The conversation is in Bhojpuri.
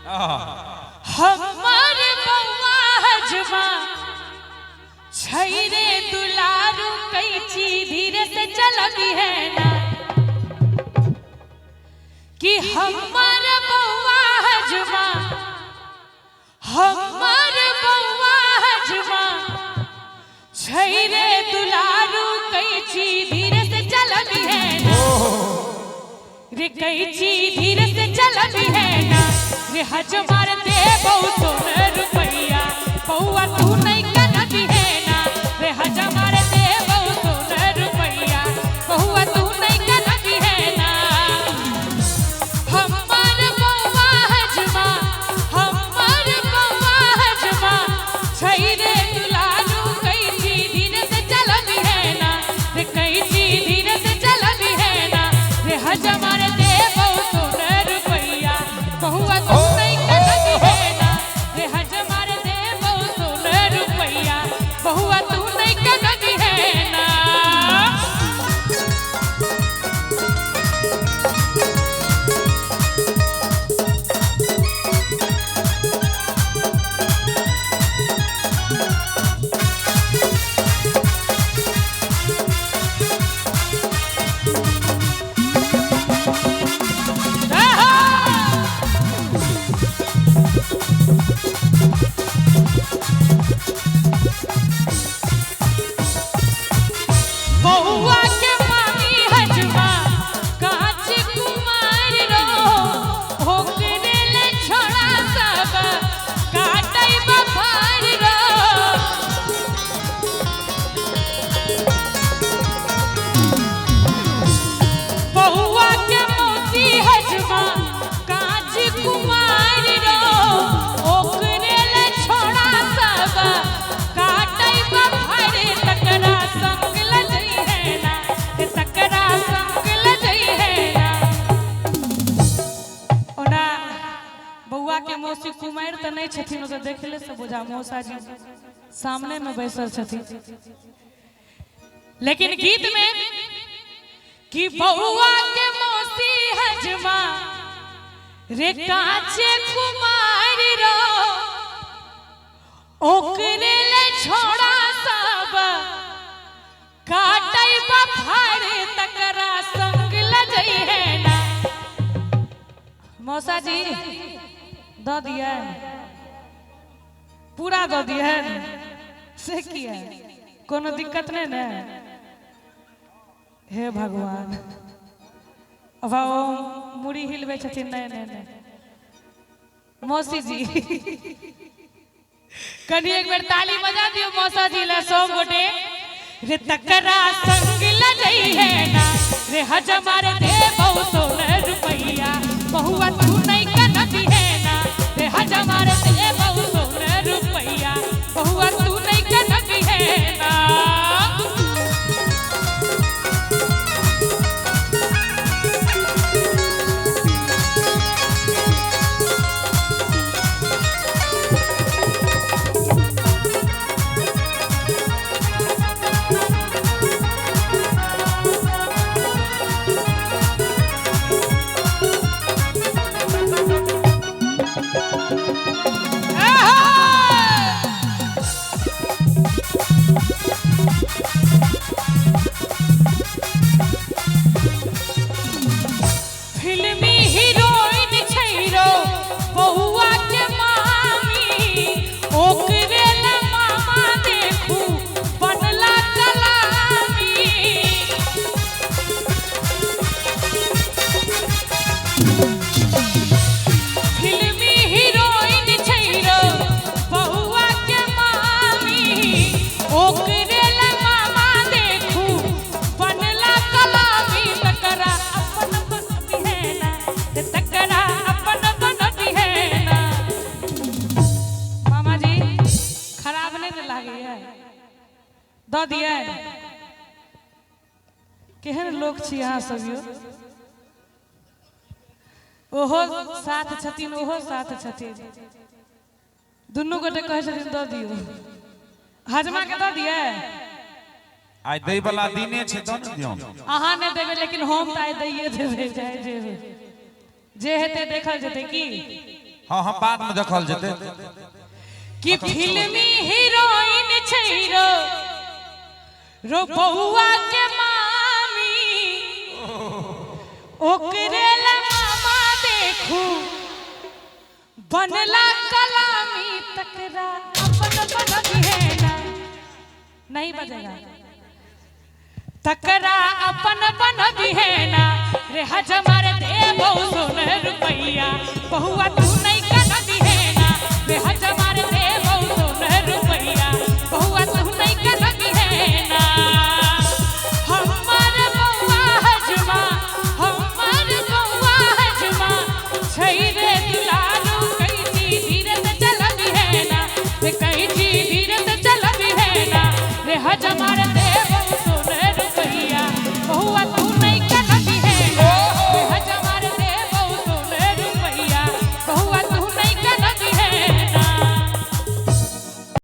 हमार बउआ हजमा छैरे दुलारू कैची धीरे से चलती है ना कि हमार बउआ हजमा छैरे दुलारू कैची धीरे से चलती है ना रे कैची धीरे से चलती है ना रे हजमार दे बहु सोने रुपैया बउआ तू नहीं करती है ना रे हजमार दे बहु सोने रुपैया बउआ तू नहीं करती है ना हमार बउआ हजमा छैरे दुलारू कैची धीरे से चलती है ना रे कैची धीरे से चलती है ना रे हजमार दे बहु सोने रुपैया बहुआ तू नहीं करती है ना रे हजमार दे बहु सोने रुपैया बहुआ तू नहीं करती है ना बउआ के मामी हजमा कांच कुमार रो ओकरे ले छोड़ा सब काटै बफार रो बउआ के मौसी हजमा कांच कुमार रो ओकरे ले छोड़ा सब काटै बफार तकरा संग बउआ के मौसी कुमार तो नहीं छथिन ओसे देखले से बुझा मौसा जी सामने में बैसल छथिन लेकिन गीत में कि बउआ के मौसी हजमा रे कांचे कुमार रो ओकरे ले छोड़ा सब काटै बफार तकरा संग लजई है ना मौसा जी दो दिया पूरा दो दिया से किया कोनो दिक्कत नहीं ना हे भगवान अब मुड़ी हिलबे छथिन नहीं नहीं नहीं मौसी जी कनी एक बार ताली बजा दियो मौसा जी ला सब गोटे रे तकरा संग लजई है ना रे हजमार दे बहु सोने रुपैया बहुआ तू नहीं करती है ना रे हजमार दे बहु सोने रुपैया बहुआ तू नहीं करती है ना दो दिया केहन लोग छी अहाँ सब यो ओहो साथ छथिन ओहो साथ छथिन दुनू गोटे कहे छथिन दो दियो हजमा के दो दिया आइ दई वाला दिने छै दो न दियौ अहाँ ने देबे लेकिन हम त आइ दैये देबे जाय जेबे जे हेते देखल जेते की हाँ हाँ बाद में देखल जेते कि फिल्मी हीरोइन छैरो रो बउआ के मामी ओकरे ला मामा देखू बनला कलामी तकरा अपन बन बिहेना नहीं बजेगा तकरा अपन बन बिहेना रे हजमारे दे बहु सोन रुपैया बहुआ तू नहीं कन बिहेना रे हजमा